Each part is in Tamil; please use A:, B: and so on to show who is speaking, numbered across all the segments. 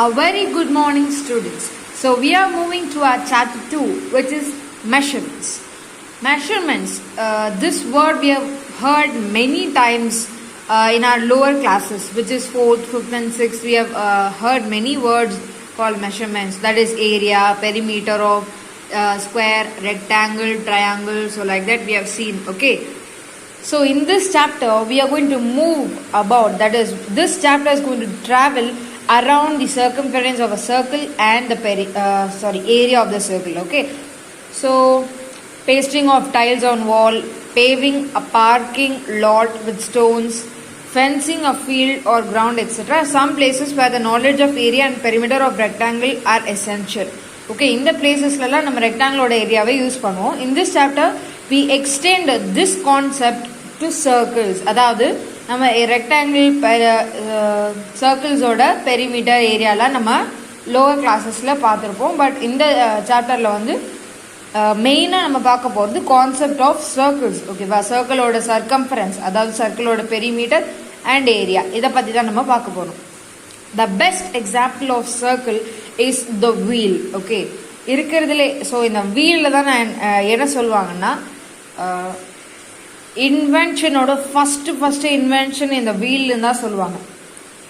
A: A very good morning, students. So we are moving to our chapter 2, which is measurements. Measurements, this word we have heard many times in our lower classes, which is 4th, 5th and 6th. We have heard many words called measurements. That is area, perimeter of square, rectangle, triangle. So like that we have seen. Okay. So in this chapter, we are going to move about, that is, this chapter is going to travel around the circumference of a circle and the area of the circle. Okay. So pasting of tiles on wall, paving a parking lot with stones, fencing a field or ground, etc. Some places where the knowledge of area and perimeter of rectangle are essential. Okay, in the places lala நம்ம rectangle ஓட ஏரியாவை யூஸ் பண்ணுவோம். In this chapter we extend this concept to circles. அதாவது நம்ம rectangle circles ஓட perimeter ஏரியால நம்ம lower classes-ல பார்த்திருப்போம். பட் இந்த சாப்டர்ல வந்து மெயினாக நம்ம பார்க்க போகிறது கான்செப்ட் ஆஃப் சர்க்கிள்ஸ். ஓகேவா, சர்க்கிளோட சர்க்கம்ஃபரன்ஸ், அதாவது சர்க்கிளோட பெரிமீட்டர் அண்ட் ஏரியா, இதை பற்றி தான் நம்ம பார்க்க போகிறோம். The best example of circle is the wheel. Okay, இருக்கிறதுலே ஸோ இந்த வீலில் தான் நான் என்ன சொல்லுவாங்கன்னா, இன்வென்ஷனோட ஃபஸ்ட்டு இன்வென்ஷன் இந்த வீல்னு தான் சொல்லுவாங்க.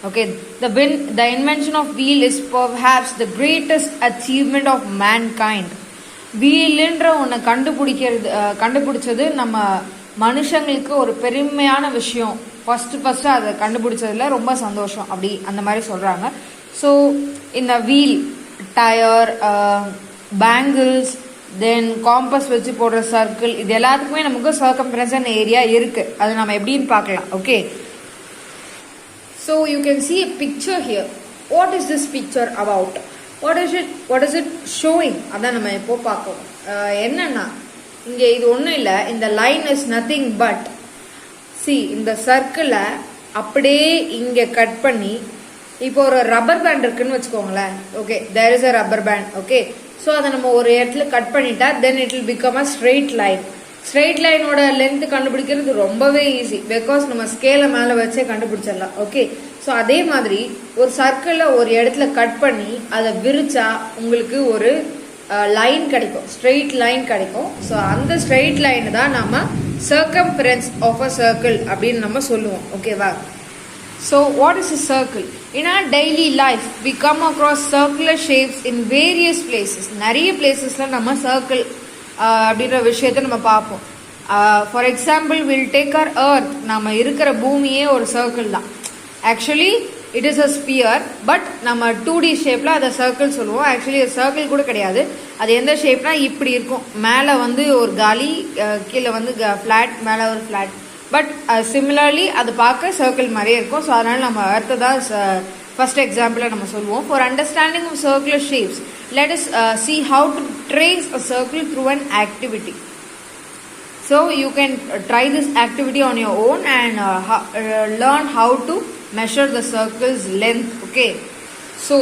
A: Okay, the invention of wheel is perhaps the greatest achievement of mankind. வீலுன்ற ஒன்று கண்டுபிடிச்சது நம்ம மனுஷங்களுக்கு ஒரு பெருமையான விஷயம். ஃபஸ்ட்டு அதை கண்டுபிடிச்சதுல ரொம்ப சந்தோஷம், அப்படி அந்த மாதிரி சொல்கிறாங்க. ஸோ இந்த வீல், டயர், பேங்கிள்ஸ், தென் காம்பஸ் வச்சு போடுற சர்க்கிள், இது எல்லாத்துக்குமே நமக்கு சர்க்கம்ஃபரன்ஸ் அண்ட் ஏரியா இருக்குது. அது நம்ம எப்படின்னு பார்க்கலாம். Okay, so you can see a picture here. What is this picture about? What is it showing? அதான் நம்ம இப்போ பார்க்கணும். என்னன்னா, இங்கே இது ஒன்றும் இல்லை, இந்த லைன் இஸ் நத்திங் பட், இந்த சர்க்கிளை அப்படியே இங்கே கட் பண்ணி, இப்போ ஒரு ரப்பர் பேண்ட் இருக்குன்னு வச்சுக்கோங்களேன். Okay, there is a rubber band. Okay, so அதை நம்ம ஒரு இடத்துல கட் பண்ணிட்டா then it will become a straight line. Straight லைனோட லென்த் கண்டுபிடிக்கிறது ரொம்பவே ஈஸி, பிகாஸ் நம்ம ஸ்கேலை மேலே வச்சே கண்டுபிடிச்சிடலாம். ஓகே, ஸோ அதே மாதிரி ஒரு சர்க்கிளை ஒரு இடத்துல கட் பண்ணி அதை விரிச்சா உங்களுக்கு ஒரு லைன் கிடைக்கும், ஸ்ட்ரெயிட் லைன் கிடைக்கும். ஸோ அந்த ஸ்ட்ரெயிட் லைன் தான் நம்ம சர்க்கம்ஃபரன்ஸ் ஆஃப் அ சர்க்கிள் அப்படின்னு நம்ம சொல்லுவோம். ஓகேவா? So what is a circle? In our daily life we come across circular shapes in various places. நிறைய பிளேசஸில் நம்ம சர்க்கிள் அப்படின்ற விஷயத்தை நம்ம பார்ப்போம். For example, will take our earth. நம்ம இருக்கிற பூமியே ஒரு சர்க்கிள் தான். Actually it is a sphere, but நம்ம 2D ஷேப்பில் அதை சர்க்கிள் சொல்லுவோம். ஆக்சுவலி அது சர்க்கிள் கூட கிடையாது. அது எந்த ஷேப்னா இப்படி இருக்கும். மேலே வந்து ஒரு காலி, கீழே வந்து ஃப்ளாட், மேலே ஒரு ஃப்ளாட். பட் சிமிலர்லி அது பார்க்க சர்க்கிள் மாதிரியே இருக்கும். ஸோ அதனால் நம்ம எர்த்தை தான் ஃபர்ஸ்ட் எக்ஸாம்பிளாக நம்ம சொல்லுவோம். For understanding of circular shapes, let us see how to trace a circle through an activity. So you can try this activity on your own and learn how to measure the circle's length. Okay, so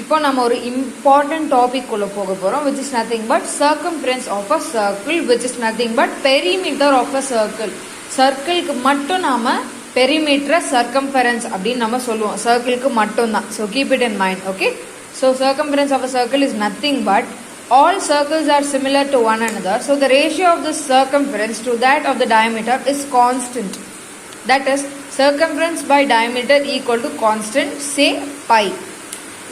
A: இப்போ நம்ம ஒரு important topic உள்ள போக போகிறோம், which is nothing but circumference of a circle, which is nothing but perimeter of a circle. சர்க்கிளுக்கு மட்டும் நாம பெரிமீட்டரை சர்க்கம்ஃபரன்ஸ் அப்படின்னு நம்ம சொல்லுவோம். சர்க்கிளுக்கு மட்டும்தான். So keep it in mind. Okay, so circumference of a circle is nothing but all circles are similar to one another. So the ratio of the circumference to that of the diameter is constant. That is, circumference by diameter equal to constant, say pi.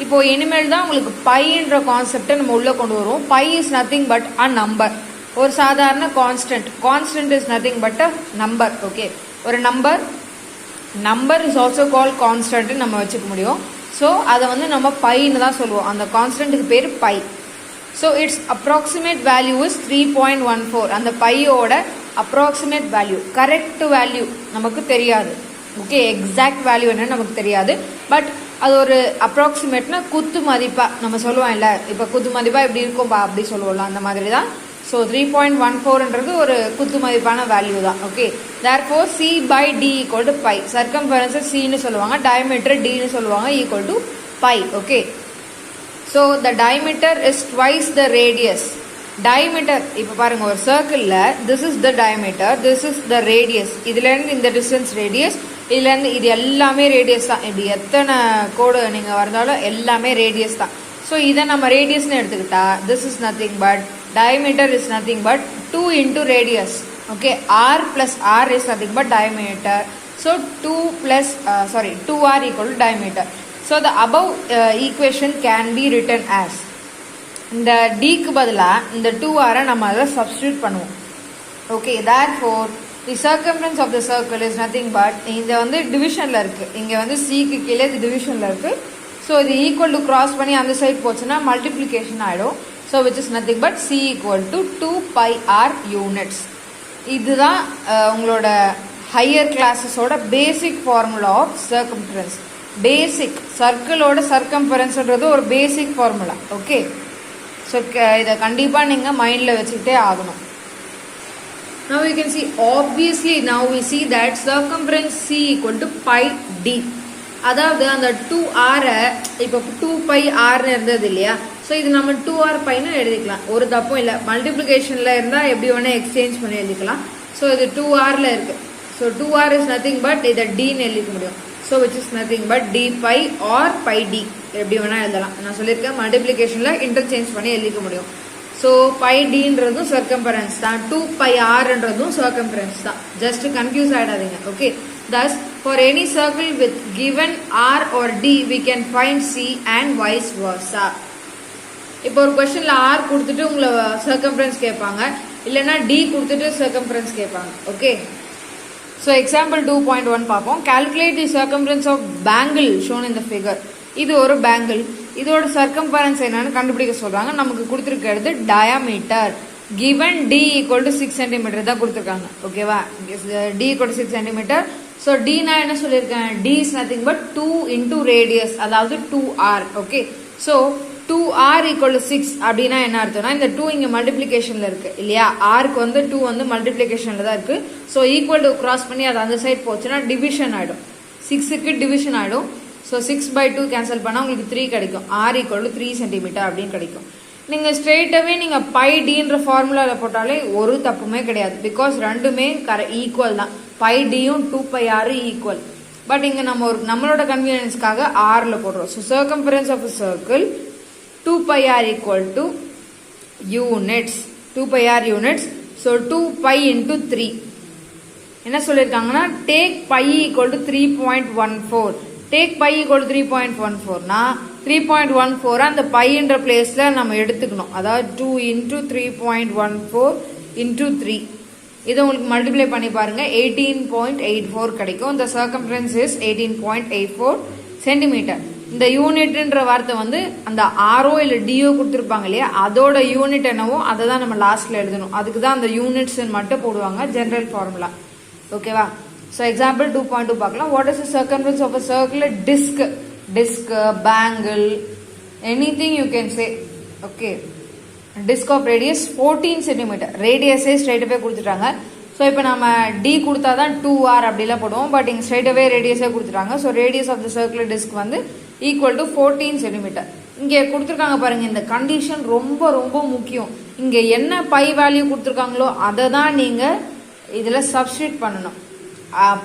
A: இப்போ இனிமேல் தான் உங்களுக்கு பைன்ற கான்செப்டை நம்ம உள்ள கொண்டு வருவோம். Pi is nothing but a number, ஒரு சாதாரண constant. Constant is nothing but a number. Okay, ஒரு number is also call constant நம்ம வச்சுக்க முடியும். ஸோ அதை வந்து நம்ம பைன்னு தான் சொல்லுவோம். அந்த கான்ஸ்டன்ட்டுக்கு பேர் pi. So its approximate value is 3.14. அந்த பையோட அப்ராக்சிமேட் வேல்யூ, கரெக்ட் வேல்யூ நமக்கு தெரியாது. ஓகே, எக்ஸாக்ட் வேல்யூ என்னன்னு நமக்கு தெரியாது. பட் அது ஒரு அப்ராக்சிமேட்னா குத்து மதிப்பா நம்ம சொல்லுவோம் இல்லை, இப்போ குத்து மதிப்பா இப்படி இருக்கும்பா அப்படி சொல்லுவோம்ல, அந்த மாதிரி தான். ஸோ 3.14ன்றது ஒரு குத்து மதிப்பான வேல்யூ தான். Okay, therefore C by D equal to pi. Circumference Cன்னு சொல்லுவாங்க, டயமீட்டர் Dன்னு சொல்லுவாங்க, equal to pi. Okay, so the diameter is twice the radius. Diameter இப்போ பாருங்க, ஒரு சர்க்கிளில் this is the diameter, this is the radius. இதுலேருந்து இந்த டிஸ்டன்ஸ் ரேடியஸ், இதுலேருந்து இது எல்லாமே ரேடியஸ் தான். இப்படி எத்தனை கோடு நீங்கள் வந்தாலும் எல்லாமே ரேடியஸ் தான். ஸோ இதை நம்ம ரேடியஸ்னு எடுத்துக்கிட்டா this is nothing but diameter is nothing but 2 into radius. Okay, r plus r is nothing but diameter. So 2R equal to diameter. So the above equation can be written as, இந்த டிக்கு பதிலாக இந்த 2R நம்ம அதை சப்ஸ்டியூட் பண்ணுவோம். Okay, therefore the circumference of the circle is nothing but, இந்த வந்து டிவிஷனில் இருக்குது, இங்கே வந்து சிக்கு கீழே இது டிவிஷனில் இருக்குது. ஸோ இது ஈக்குவல் டு கிராஸ் பண்ணி அந்த சைட் போச்சுன்னா மல்டிப்ளிகேஷன் ஆகிடும். So which is nothing but C equal to 2πr units. இதுதான் உங்களோட ஹையர் கிளாஸஸோட basic formula of circumference. Basic சர்க்கிளோட சர்க்கம்ஃபரன்ஸ்ன்றது ஒரு பேசிக் ஃபார்முலா. ஓகே, ஸோ இதை கண்டிப்பாக நீங்கள் மைண்டில் வச்சுக்கிட்டே ஆகணும். Now you can see, obviously now we see that circumference C equal to pi d. அதாவது அந்த 2r இப்போ 2πr இருந்தது இல்லையா, ஸோ இது நம்ம 2r பைன்னு எழுதிக்கலாம், ஒரு தப்பும் இல்லை. மல்டிப்ளிகேஷனில் இருந்தால் எப்படி வேணால் எக்ஸ்சேஞ்ச் பண்ணி எழுதிக்கலாம். ஸோ இது 2rல இருக்கு. So 2r is nothing but இதை டின்னு எழுதிக்க முடியும். So which is nothing but D pi R pi D எப்படி வேணால் எழுதலாம். நான் சொல்லியிருக்கேன் மல்டிப்ளிகேஷனில் இன்டர்சேஞ்ச் பண்ணி எழுதிக்க முடியும். ஸோ பை டின்றதும் சர்க்கம்ஃபரன்ஸ் தான், 2πrன்றதும் சர்க்கம்ஃபரன்ஸ் தான். ஜஸ்ட் கன்ஃபியூஸ் ஆகிடாதீங்க. Okay, thus for any circle with given r or d we can find c and vice versa. இப்போ ஒரு கொஸ்டின்ல r கொடுத்துட்டு உங்களை சர்க்கம்ஃபரன்ஸ் கேட்பாங்க, இல்லைன்னா d கொடுத்துட்டு சர்க்கம்ஃபரன்ஸ் கேட்பாங்க. ஓகே, ஸோ எக்ஸாம்பிள் 2.1 பார்ப்போம். calculate the circumference of bangle shown in the figure. இது ஒரு பேங்கிள், இதோட சர்க்கம்ஃபரன்ஸ் என்னன்னு கண்டுபிடிக்க சொல்றாங்க. நமக்கு கொடுத்துருக்கிறது diameter. given d equal to 6 cm தான் கொடுத்துருக்காங்க. ஓகேவா, d equal to 6 cm. So d நான் என்ன சொல்லியிருக்கேன், d is nothing but 2 into radius, அதாவது 2r. Okay, so 2r equal to 6 அப்படின்னா என்ன அர்த்தம்னா, இந்த 2 இங்கே மல்டிப்ளிகேஷனில் இருக்கு இல்லையா, ஆருக்கு வந்து 2 வந்து மல்டிப்ளிகேஷனில் தான் இருக்கு. ஸோ ஈக்குவல் டு கிராஸ் பண்ணி அது அந்த சைட் போச்சுன்னா டிவிஷன் ஆகிடும், 6க்கு டிவிஷன் ஆகிடும். ஸோ 6/2 கேன்சல் பண்ணால் உங்களுக்கு 3 கிடைக்கும். r equal to 3 cm அப்படின்னு கிடைக்கும். நீங்கள் ஸ்ட்ரெயிட்டாகவே நீங்கள் பை டின்ற ஃபார்முலாவில் போட்டாலே ஒரு தப்புமே கிடையாது. பிகாஸ் ரெண்டுமே ஈக்குவல் தான், பை டியும் 2πr ஈக்குவல். பட் இங்கே நம்மளோட கன்வீனியன்ஸ்க்காக ஆரில் போடுறோம். So circumference of a circle 2πr equal to units, 2πr units. So 2π into 3 என்ன சொல்லியிருக்காங்கன்னா, take pi equal to 3.14. Take pi equal to 3.14னா 3.14 அந்த பைன்ற பிளேஸ்ல நம்ம எடுத்துக்கணும். அதாவது 2 into 3.14 into 3. இதை உங்களுக்கு மல்டிப்ளை பண்ணி பாருங்க, 18.84 கிடைக்கும். இந்த சர்க்கம்ஃபரன்ஸ் இஸ் 18.84 சென்டிமீட்டர். இந்த யூனிட்ன்ற வார்த்தை வந்து அந்த ஆரோ இல்லை டிஓ கொடுத்துருப்பாங்க இல்லையா, அதோட யூனிட் என்னவோ அதை தான் நம்ம லாஸ்ட்ல எழுதணும். அதுக்கு தான் அந்த யூனிட்ஸ் மட்டும் போடுவாங்க, ஜெனரல் ஃபார்முலா. ஓகேவா, ஸோ எக்ஸாம்பிள் 2.2 பார்க்கலாம். What is the circumference of a circle? Disc, bangle, anything you can say. Okay, disc of radius 14 centimetre. ரேடியஸே ஸ்ட்ரைட்டாகவே கொடுத்துட்டாங்க. ஸோ இப்போ நம்ம டி கொடுத்தா தான் 2r அப்படிலாம் போடுவோம். பட் இங்கே ஸ்ட்ரைட்டாகவே ரேடியஸே கொடுத்துட்டாங்க. So radius of the circular disc வந்து ஈக்குவல் டு 14 சென்டிமீட்டர். இங்கே கொடுத்துருக்காங்க பாருங்க, இந்த கண்டிஷன் ரொம்ப ரொம்ப முக்கியம். இங்கே என்ன பை வேல்யூ கொடுத்துருக்காங்களோ அதை தான் நீங்கள் இதில் சப்ஸ்டியூட் பண்ணணும்.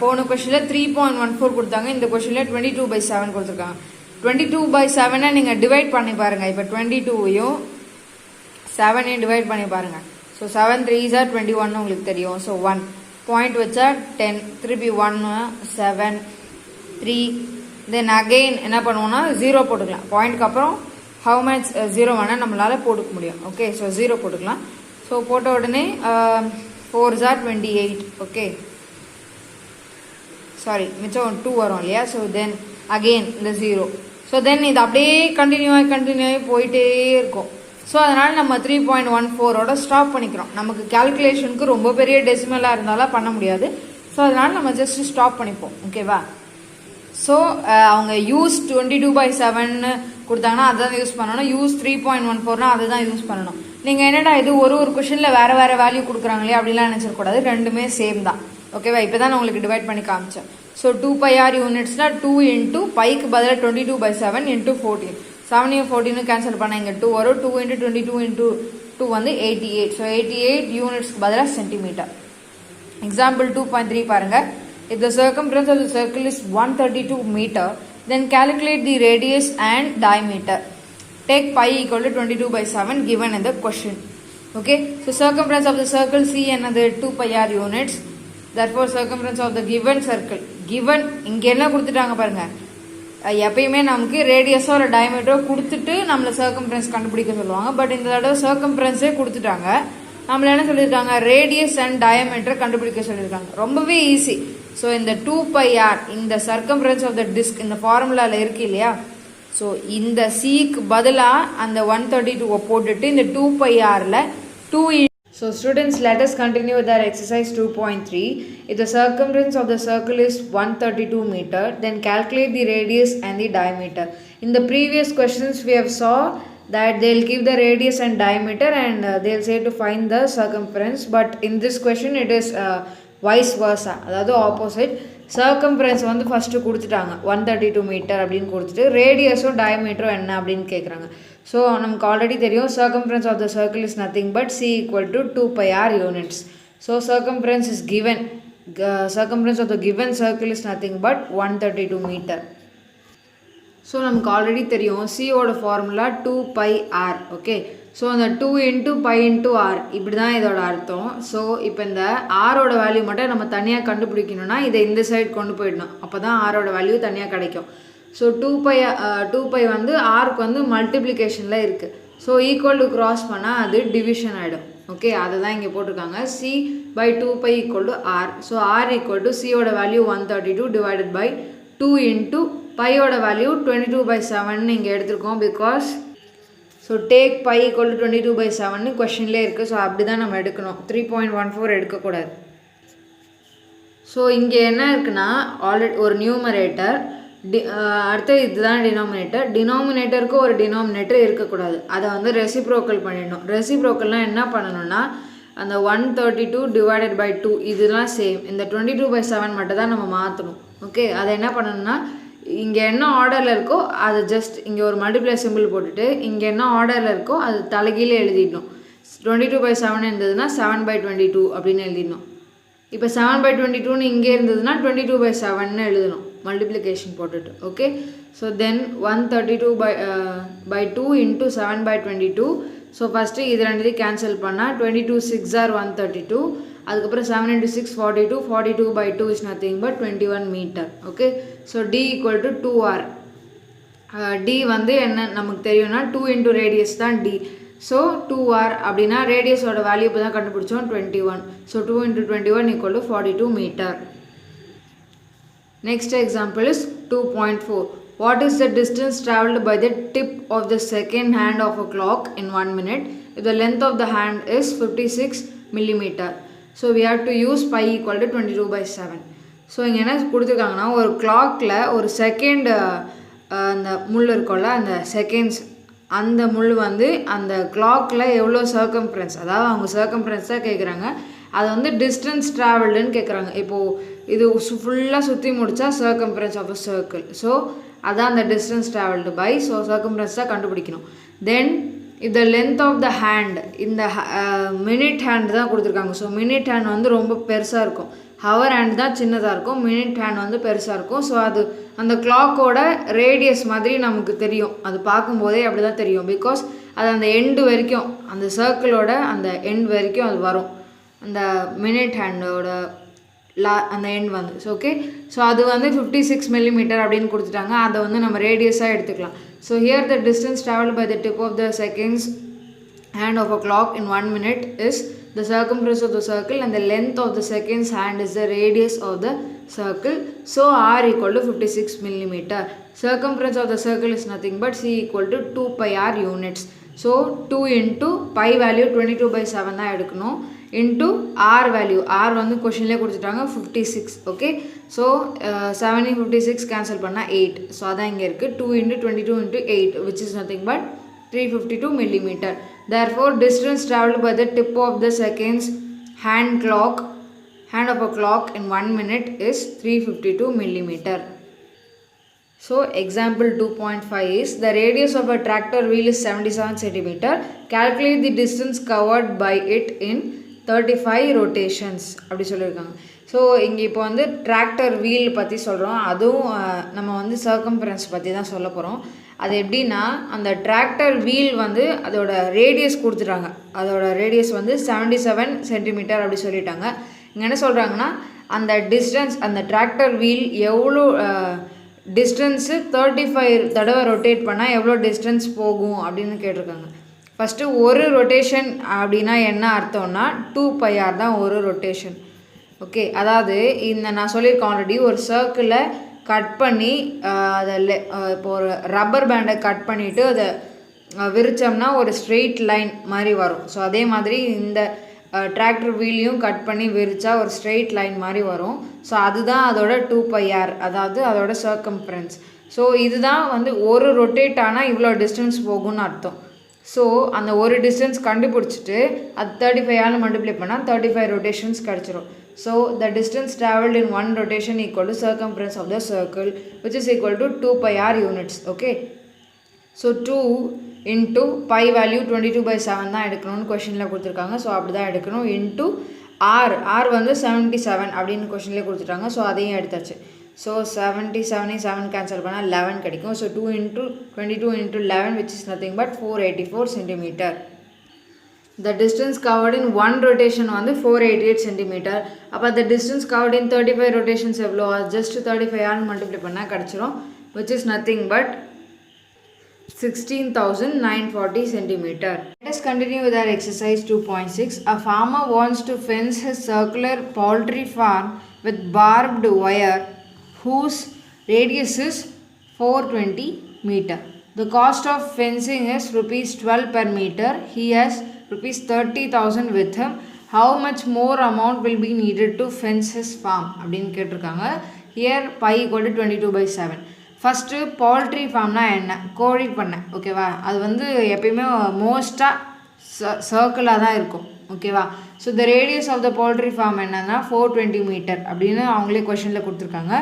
A: போன கொஸ்டினில் 3.14 கொடுத்தாங்க, இந்த கொஸ்டினில் 22/7 கொடுத்துருக்காங்க. 22/7 நீங்கள் டிவைட் பண்ணி பாருங்கள். இப்போ 22யும் 7யும் டிவைட் பண்ணி பாருங்கள். ஸோ 7 3s are 21 உங்களுக்கு தெரியும். ஸோ 1 பாயிண்ட் வச்சா 10, திருப்பி 1 7 3. தென் அகெயின் என்ன பண்ணுவோம்னா 0 போட்டுக்கலாம். பாயிண்ட்க்கு அப்புறம் ஹவு மச் 0 வேணால் நம்மளால் போட்டுக்க முடியும். ஓகே, ஸோ 0 போட்டுக்கலாம். ஸோ போட்ட உடனே 4s are 28. ஓகே, சாரி மிச்சம் 2 வரும் இல்லையா. ஸோ தென் அகெயின் இந்த 0. ஸோ தென் இது அப்படியே கண்டினியூ ஆகி போயிட்டே இருக்கும். ஸோ அதனால் நம்ம 3.14ஓட ஸ்டாப் பண்ணிக்கிறோம். நமக்கு கேல்குலேஷனுக்கு ரொம்ப பெரிய டெசிமலாக இருந்தாலும் பண்ண முடியாது. ஸோ அதனால் நம்ம ஜஸ்ட் ஸ்டாப் பண்ணிப்போம். ஓகேவா, ஸோ அவங்க யூஸ் 22/7 கொடுத்தாங்கன்னா அதுதான் யூஸ் பண்ணணும். யூஸ் 3.14னா அதுதான் யூஸ் பண்ணணும். நீங்கள் என்னடா இது ஒரு கொஷனில் வேறு வேறு வேல்யூ கொடுக்குறாங்களே அப்படிலாம் நினச்சிடக்கூடாது, ரெண்டுமே சேம் தான். ஓகேவா, இப்போ தான் நான் உங்களுக்கு டிவைட் பண்ணி காமிச்சேன். ஸோ 2πr யூனிட்ஸ்னா 2 into பைக்கு பதிலாக 22/7 into 14. 7யும் 14யும் கேன்சல் பண்ண இங்கே 2 வரும். 2 into 22 into 2 வந்து 88. ஸோ 88 யூனிட்ஸ்க்கு பதிலாக சென்டிமீட்டர். எக்ஸாம்பிள் 2.3 பாருங்க. If the circumference of the circle is 132 meter, then calculate the radius and diameter. Take pi equal to 22 by 7 given in the question. Okay, so circumference of the circle C another 2 pi r units. Therefore circumference of the given circle given இங்கே என்ன கொடுத்துட்டாங்க பாருங்க, எப்பயுமே நமக்கு ரேடியஸோ ஒரு டயமீட்டரோ கொடுத்துட்டு நம்மளை சர்க்கம்ஃபரன்ஸ் கண்டுபிடிக்க சொல்லுவாங்க. பட் இந்த தடவை சர்க்கம்ஃபரன்ஸே கொடுத்துட்டாங்க, நம்மள என்ன சொல்லியிருக்காங்க, ரேடியஸ் அண்ட் டயமீட்டர் கண்டுபிடிக்க சொல்லியிருக்காங்க. ரொம்பவே ஈஸி. ஸோ இந்த 2 pi r இந்த சர்க்கம்ஃபரன்ஸ் ஆஃப் த டிஸ்க் இந்த ஃபார்முலாவில் இருக்கு இல்லையா, ஸோ இந்த சிக்கு பதிலாக அந்த 132 போட்டுட்டு இந்த 2 pi rல 2. So students, let us continue with our exercise 2.3. If the circumference of the circle is 132 meter, then calculate the radius and the diameter. In the previous questions we have saw that they'll give the radius and diameter and they'll say to find the circumference, but in this question it is vice versa, அதாவது opposite. சர்க்கம்ஃபரன்ஸ் வந்து ஃபஸ்ட்டு கொடுத்துட்டாங்க 132 மீட்டர் அப்படின்னு கொடுத்துட்டு ரேடியஸும் டயமீட்டரும் என்ன அப்படின்னு கேட்குறாங்க. ஸோ நமக்கு ஆல்ரெடி தெரியும் circumference of the circle is nothing but C equal to 2 pi r units. So circumference is given, circumference of the given circle is nothing but 132 metre. So நமக்கு ஆல்ரெடி தெரியும் சியோட formula 2 pi r. Okay, so அந்த 2 × pi × r இப்படி தான் இதோட அர்த்தம். ஸோ இப்போ இந்த ஆரோட வேல்யூ மட்டும் நம்ம தனியாக கண்டுபிடிக்கணும்னா இதை இந்த சைடு கொண்டு போயிடணும், அப்போ தான் ஆரோட வேல்யூ தனியாக கிடைக்கும். ஸோ 2 pi வந்து ஆருக்கு வந்து மல்டிப்ளிகேஷனில் இருக்குது. ஸோ ஈக்குவல் டு கிராஸ் பண்ணால் அது டிவிஷன் ஆகிடும். ஓகே, அதை தான் இங்கே போட்டிருக்காங்க, c by 2 pi equal to r. So r equal to சியோட வேல்யூ 132 டிவைடட் பை 2 × பையோட வேல்யூ 22 by 7 இங்கே எடுத்திருக்கோம். Because so take pi equal to 22 by 7 கொஷின்லேயே இருக்குது. ஸோ அப்படி தான் நம்ம எடுக்கணும், 3.14 எடுக்கக்கூடாது. ஸோ இங்கே என்ன இருக்குன்னா ஆல்ரெடி ஒரு நியூமரேட்டர், அடுத்து இதுதான் டினாமினேட்டர். டினாமினேட்டருக்கு ஒரு டினாமினேட்டர் இருக்கக்கூடாது, அதை வந்து ரெசிப்ரோக்கல் பண்ணிடணும். ரெசிப்ரோக்கல்னால் என்ன பண்ணணும்னா அந்த 132 டிவைடட் பை 2 இதெல்லாம் சேம், இந்த 22 by 7 மட்டும் தான் நம்ம மாற்றணும். ஓகே, அதை என்ன பண்ணணும்னா இங்கே என்ன ஆர்டரில் இருக்கோ அது ஜஸ்ட் இங்கே ஒரு மல்டிப்ளை சிம்பிள் போட்டுட்டு இங்கே என்ன ஆர்டரில் இருக்கோ அது தலைகீழே எழுதிடணும். 22 by 7 இருந்ததுன்னா 7 by 22 அப்படின்னு எழுதிடணும். இப்போ 7 by 22ன்னு இங்கே இருந்ததுன்னா 22 by 7ன்னு எழுதணும் மல்டிப்ளிகேஷன் போட்டுட்டு. Okay, so then 132 by 2 × 7 by 22. So first இது ரெண்டுத்தையும் கேன்சல் பண்ணால் 22 6 are 132. அதுக்கப்புறம் 7 × 6 42, 42 by 2 is nothing but 21 metre. Okay, so d equal to 2r. d வந்து என்ன நமக்கு தெரியும்னா 2 × ரேடியஸ் தான் d. ஸோ 2r அப்படின்னா ரேடியஸோட வேல்யூ இப்போ தான் கண்டுபிடிச்சோம் 21. So 2 × 21 equal to 42 metre. Next example is 2.4. What is the distance travelled by the tip of the second hand of a clock in 1 minute if the length of the hand is 56 millimeter? So we have to use pi equal to 22 by 7. So இங்கே என்ன கொடுத்துருக்காங்கன்னா ஒரு கிளாக்கில் ஒரு செகண்ட் அந்த முள் இருக்கும்ல அந்த செகண்ட்ஸ், அந்த முள் வந்து அந்த கிளாக்கில் எவ்வளோ சர்க்கம்ஃபரன்ஸ், அதாவது அவங்க சர்க்கம்ஃபரன்ஸ் தான் கேட்குறாங்க, அது வந்து டிஸ்டன்ஸ் ட்ராவல்டுன்னு கேட்குறாங்க. இப்போது இது ஃபுல்லாக சுற்றி முடித்தா circumference of a circle. So அதான் அந்த distance travelled by, so circumference தான் கண்டுபிடிக்கணும். தென் இந்த லென்த் ஆஃப் த ஹேண்ட், இந்த மினிட் ஹேண்ட் தான் கொடுத்துருக்காங்க. ஸோ மினிட் ஹேண்ட் வந்து ரொம்ப பெருசாக இருக்கும், ஹவர் ஹேண்ட் தான் சின்னதாக இருக்கும், மினிட் ஹேண்ட் வந்து பெருசாக இருக்கும். ஸோ அது அந்த கிளாக்கோட ரேடியஸ் மாதிரி நமக்கு தெரியும், அது பார்க்கும்போதே அப்படி தான் தெரியும். பிகாஸ் அது அந்த எண்டு வரைக்கும், அந்த சர்க்கிளோட அந்த எண்ட் வரைக்கும் அது வரும், அந்த மினிட் ஹேண்டோட அந்த எண்ட் வந்து. ஸோ ஓகே, ஸோ அது வந்து 56 millimeter அப்படின்னு கொடுத்துட்டாங்க, அதை வந்து நம்ம ரேடியஸாக எடுத்துக்கலாம். So here the distance travelled by the tip of the seconds hand of a clock in 1 minute is the circumference of the circle and the length of the seconds hand is the radius of the circle. So r equal to 56 millimeter. Circumference of the circle is nothing but c equal to 2 pi r units. So 2 into pi value 22 by 7 தான் எடுக்கணும், into r value, r வந்து கொஷின்லேயே கொடுத்துட்டாங்க 56. ஓகே, ஸோ 7 × 56 கேன்சல் பண்ணால் 8. ஸோ அதான் இங்கே இருக்குது, 2 × 22 × 8 which is nothing but 352 millimeter. Therefore distance travelled by the tip of the seconds hand of a clock in 1 minute is 352 millimeter. So example 2.5 is the radius of a tractor wheel is 77 centimeter. Calculate the distance covered by it in 35 rotations. அப்படி சொல்லியிருக்காங்க. ஸோ இங்கே இப்போ வந்து டிராக்டர் வீல் பற்றி சொல்கிறோம், அதுவும் நம்ம வந்து சர்க்கம்ஃபரன்ஸ் பற்றி தான் சொல்ல போகிறோம். அது எப்படின்னா, அந்த டிராக்டர் வீல் வந்து அதோட ரேடியஸ் கொடுத்துட்டாங்க. அதோட ரேடியஸ் வந்து 77 சென்டிமீட்டர் அப்படி சொல்லிட்டாங்க. இங்கே என்ன சொல்கிறாங்கன்னா, அந்த டிஸ்டன்ஸ் அந்த டிராக்டர் வீல் எவ்வளோ டிஸ்டன்ஸு 35 தடவை ரொட்டேட் பண்ணால் எவ்வளோ டிஸ்டன்ஸ் போகும் அப்படின்னு கேட்டிருக்காங்க. ஃபஸ்ட்டு ஒரு ரொட்டேஷன் அப்படின்னா என்ன அர்த்தம்னா 2πr தான் ஒரு ரொட்டேஷன். ஓகே, அதாவது இந்த நான் சொல்லியிருக்கேன் ஆல்ரெடி, ஒரு சர்க்கிளை கட் பண்ணி அதில் இப்போ ஒரு ரப்பர் பேண்டை கட் பண்ணிவிட்டு அதை விரித்தோம்னா ஒரு ஸ்ட்ரெயிட் லைன் மாதிரி வரும். ஸோ அதே மாதிரி இந்த டிராக்டர் வீலையும் கட் பண்ணி விரித்தா ஒரு ஸ்ட்ரெயிட் லைன் மாதிரி வரும். ஸோ அதுதான் அதோட 2πr, அதாவது அதோட சர்க்கம்ஃபரன்ஸ். ஸோ இதுதான் வந்து ஒரு ரொட்டேட் ஆனால் இவ்வளோ டிஸ்டன்ஸ் போகும்னு அர்த்தம். ஸோ அந்த ஒரு டிஸ்டன்ஸ் கண்டுபிடிச்சிட்டு அது 35ஆல் மல்டிப்ளை பண்ணால் 35 ரொட்டேஷன்ஸ் கிடச்சிரும். So the distance travelled in one rotation equal to circumference of the circle which is equal to 2πr units. Okay, so 2 into pi value 22/7 தான் எடுக்கணும்னு கொஷினில் கொடுத்துருக்காங்க. ஸோ அப்படி தான் எடுக்கணும். இன்ட்டு ஆர் வந்து 77 அப்படின்னு கொஷின்லேயே கொடுத்துட்டாங்க. ஸோ அதையும் எடுத்தாச்சு. ஸோ 77 கேன்சல் பண்ணால் 11 கிடைக்கும். So 2 into 22 into 11 which is nothing but 484 centimeter. The distance covered in one rotation வந்து 488 centimeter. அப்போ the distance covered in 35 rotations எவ்வளோ? just 35 மல்டிப்ளை பண்ணால் கிடச்சிரும், which is nothing but 16,940 centimeter. Let us continue with our exercise 2.6. A farmer wants to fence his circular poultry farm with barbed wire whose radius is 420 meter. The cost of fencing is rupees 12 per meter. He has rupees 30,000 with him. How much more amount will be needed to fence his farm? அப்படின்னு கேட்டிருக்காங்க. Here pi equal to 22/7. First poultry ஃபார்ம்னா என்ன? கோழி பண்ணை. ஓகேவா? அது வந்து எப்பயுமே மோஸ்ட்டாக சர்க்கிளாக தான் இருக்கும். ஓகேவா? So the radius of the poultry farm என்னன்னா 420 மீட்டர் அப்படின்னு அவங்களே கொஷனில் கொடுத்துருக்காங்க.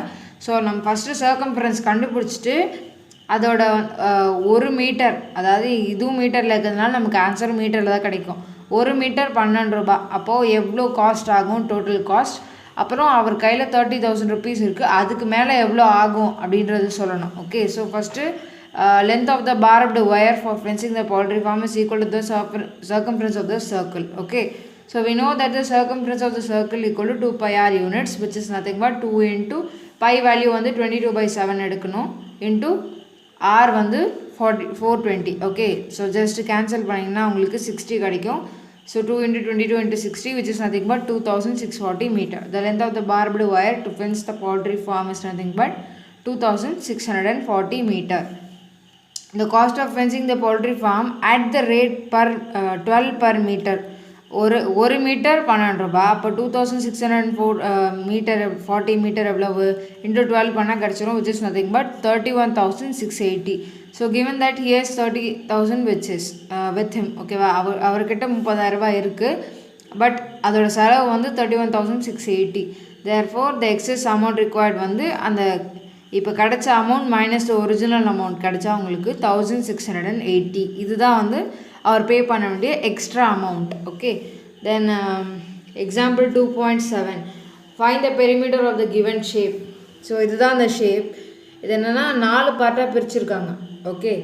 A: ஸோ நம்ம ஃபஸ்ட்டு சர்க்கம்ஃபரன்ஸ் கண்டுபிடிச்சிட்டு அதோட 1 மீட்டர், அதாவது இதுவும் மீட்டரில் இருக்கிறதுனால நமக்கு ஆன்சர் மீட்டரில் தான் கிடைக்கும். 1 மீட்டர் 12 ரூபா. அப்போது எவ்வளோ காஸ்ட் ஆகும் டோட்டல் காஸ்ட். அப்புறம் அவர் கையில் 30,000 rupees இருக்குது, அதுக்கு மேலே எவ்வளோ ஆகும் அப்படின்றது சொல்லணும். Okay, so first length of the barbed wire for fencing the poultry farm is equal to the circumference of the circle. Okay, so we know that the circumference of the circle equal to 2πr units, which is nothing but 2 into pi value வந்து 22/7 எடுக்கணும், into r வந்து 420. Okay, so just cancel பண்ணிங்கன்னா உங்களுக்கு 60 கிடைக்கும். So 2 into 22 into 60, which is nothing but 2,640 meter. The length of the barbed wire to fence the poultry farm is nothing but 2,640 meter. The cost of fencing the poultry farm at the rate per 12 per meter. ஒரு மீட்டர் 12 ரூபாய். அப்போ 2,604 மீட்டர் 40 மீட்டர் எவ்வளவு இன்ட்டு 12 பண்ணால் கிடச்சிரும், which is nothing but 31,680. So given that he has 30,000 which is with him. ஓகேவா? அவர்கிட்ட 30,000 ரூபாய் இருக்குது, பட் அதோட செலவு வந்து 31,680. therefore the excess amount required வந்து அந்த இப்போ கிடைச்ச அமௌண்ட் மைனஸ் ஒரிஜினல் அமௌண்ட் கிடைச்சா உங்களுக்கு 1,680. இதுதான் வந்து அவர் பே பண்ண வேண்டிய extra amount. Okay, then example 2.7 find the perimeter of the given shape. So இதுதான் அந்த ஷேப். இது என்னென்னா 4 பார்ட்டாக பிரிச்சுருக்காங்க. ஓகே,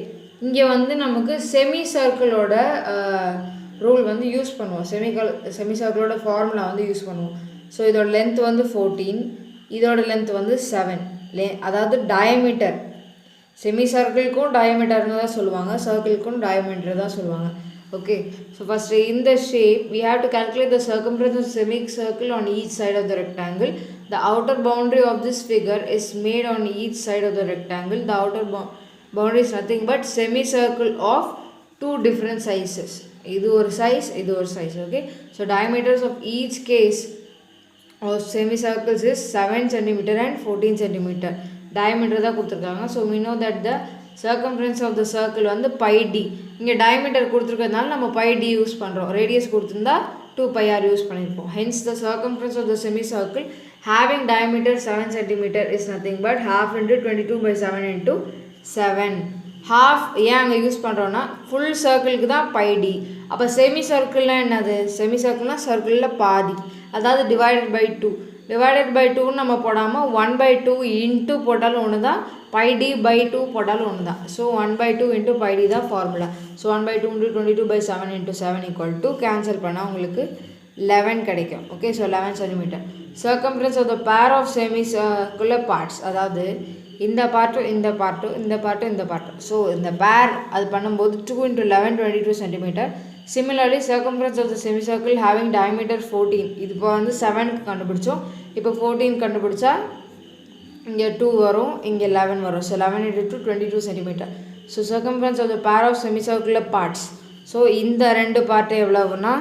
A: இங்கே வந்து நமக்கு செமி சர்க்கிளோட ரூல் வந்து யூஸ் பண்ணுவோம். செமி சர்க்கிளோட ஃபார்முலா வந்து யூஸ் பண்ணுவோம். ஸோ இதோட லென்த் வந்து 14, இதோட லென்த் வந்து 7. அதாவது டயமீட்டர், செமி சர்க்கிள்க்கும் டயமீட்டர்னு தான் சொல்லுவாங்க, சர்க்கிள்க்கும் டயமீட்டர் தான் சொல்லுவாங்க. ஓகே, ஸோ ஃபஸ்ட்டு இந்த shape we have to calculate the circumference of semicircle on each side of the rectangle. The outer boundary of this figure is made on each side of the rectangle. The outer boundary is nothing but semicircle of 2 different sizes. இது ஒரு சைஸ், இது ஒரு size. Okay, so diameters of each case of semicircles is 7 cm and 14 cm. diameter தான் கொடுத்துருக்காங்க. So we know that the circumference of the circle வந்து pi d. இங்கே diameter கொடுத்துருக்கிறதுனால நம்ம pi d யூஸ் பண்ணுறோம். ரேடியஸ் கொடுத்துருந்தா 2πr யூஸ் பண்ணியிருப்போம். hence the circumference of the semicircle having diameter 7 cm is nothing but half into 22/7 into 7. half ஏன் அங்கே யூஸ் பண்ணுறோன்னா ஃபுல் சர்க்கிளுக்கு தான் pi d. அப்போ செமி சர்க்கிள்னால் என்னது? செமி சர்க்கிள்னால் சர்க்கிளில் பாதி, அதாவது டிவைடட் பை 2. டிவைடட் பை 2 நம்ம போடாமல் 1/2 இன்ட்டு போட்டாலும் ஒன்று தான், πd/2 போட்டாலும் ஒன்று தான். ஸோ 1/2 இன்ட்டு πd தான் formula. So 1/2 into 22/7 into 7 equal to cancel பண்ணால் உங்களுக்கு 11 கிடைக்கும். Okay, so 11 centimetre. Circumference of the pair of semi circular parts, அதாவது இந்த பார்ட்டும் இந்த பார்ட்டும் இந்த பார்ட்டும் இந்த பார்ட்டும். ஸோ இந்த பேர் அது பண்ணும்போது 2 × 11 22 centimetre. Similarly circumference of the semi circle having diameter 14. இது இப்போ வந்து 7க்கு கண்டுபிடிச்சோம், இப்போ 14 கண்டுபிடிச்சா இங்கே 2 வரும், இங்கே 11 வரும். So 11 × 2 22 centimetre. So circumference of the pair of semi circular parts. So இந்த ரெண்டு பார்ட்டு எவ்வளவுன்னா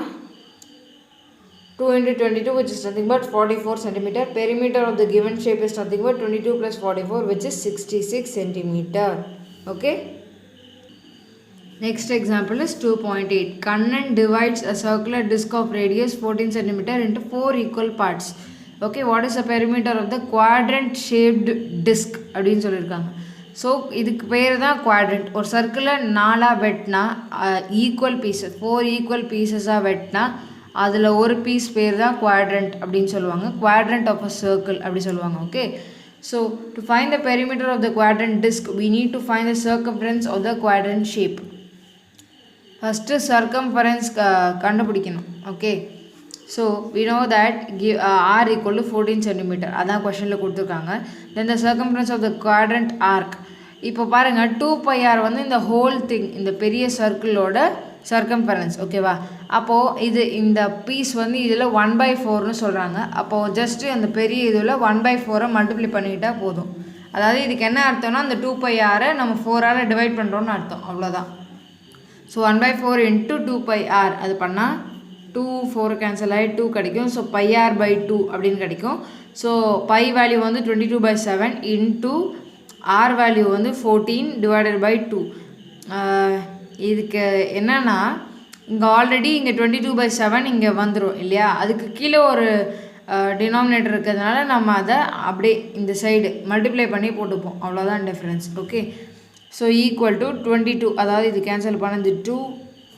A: 2 × 22 which is nothing but 44 centimeter. Perimeter of the given shape is nothing but 22 plus 44 which is 66 centimeter. Okay. Next example is 2.8. Kannan divides a circular disc of radius 14 centimeter into 4 equal parts. Okay, what is the perimeter of the quadrant shaped disc அப்படின்னு சொல்லியிருக்காங்க. ஸோ இதுக்கு பேர் தான் குவாட்ரண்ட். ஒரு சர்க்கிளை 4 வெட்டினா ஈக்குவல் பீசஸ் 4 ஈக்குவல் பீசஸாக வெட்டினா அதில் ஒரு பீஸ் பேர் தான் குவாட்ரண்ட் அப்படின்னு சொல்லுவாங்க. குவாட்ரண்ட் ஆஃப் அ சர்க்கிள் அப்படி சொல்லுவாங்க. Okay, so to find the perimeter of the quadrant disc we need to find the circumference of the quadrant shape. First circumference கண்டுபிடிக்கணும். Okay, so we know that r equal to 14 centimetre, அதான் கொஷனில் கொடுத்துருக்காங்க. Then the circumference of the quadrant arc. இப்போ பாருங்கள் 2πr வந்து இந்த ஹோல் திங், இந்த பெரிய சர்க்கிளோட சர்க்கம்ஃபரன்ஸ். ஓகேவா, அப்போது இது இந்த பீஸ் வந்து இதில் 1/4ன்னு சொல்கிறாங்க. அப்போது ஜஸ்ட்டு அந்த பெரிய இதில் 1/4 மல்டிப்ளை பண்ணிக்கிட்டால் போதும். அதாவது இதுக்கு என்ன அர்த்தம்னா அந்த 2πr நம்ம 4ஆல் டிவைட் பண்ணுறோன்னு அர்த்தம், அவ்வளோதான். ஸோ 1/4 இன்ட்டு 2πr அது பண்ணால் 2 4 கேன்சல் ஆகி 2 கிடைக்கும். ஸோ πr/2 அப்படின்னு கிடைக்கும். ஸோ பை வேல்யூ வந்து 22/7 இன்ட்டு ஆர் வேல்யூ வந்து 14 டிவைடட் பை 2. இதுக்கு என்னென்னா இங்கே ஆல்ரெடி இங்கே 22/7 இங்கே வந்துடும் இல்லையா, அதுக்கு கீழே ஒரு டினாமினேட்டர் இருக்கிறதுனால நம்ம அதை அப்படியே இந்த சைடு மல்டிப்ளை பண்ணி போட்டுப்போம், அவ்வளோதான் difference. Okay, so equal to 22, அதாவது இது கேன்சல் பண்ணது 2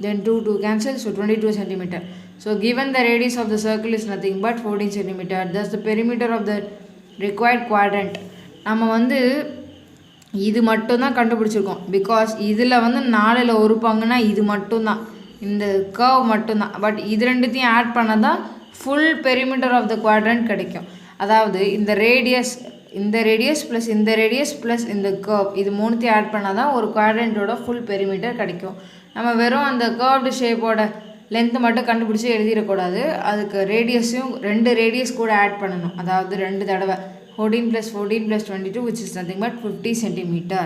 A: then 2 cancel, so 22 centimeter. So given the radius of the circle is nothing but 14 centimeter, thus the perimeter of the required quadrant. நம்ம வந்து இது மட்டும்தான் கண்டுபிடிச்சிருக்கோம், பிகாஸ் இதில் வந்து 4ல் 1 பங்குனா இது மட்டும்தான், இந்த கர்வ் மட்டும்தான். பட் இது ரெண்டுத்தையும் ஆட் பண்ணால் தான் full perimeter of the quadrant கிடைக்கும். அதாவது இந்த ரேடியஸ் ப்ளஸ் இந்த ரேடியஸ் ப்ளஸ் இந்த கர்வ், இது மூணுத்தையும் ஆட் பண்ணால் தான் ஒரு குவாட்ரண்ட்டோட ஃபுல் பெரிமீட்டர் கிடைக்கும். நம்ம வெறும் அந்த கர்வ்டு ஷேப்போட லென்த்து மட்டும் கண்டுபிடிச்சி எழுதிடக்கூடாது, அதுக்கு ரேடியஸையும் 2 ரேடியஸ் கூட ஆட் பண்ணணும். அதாவது 2 தடவை 14 + 14 + 22 which is nothing but 50 centimeter.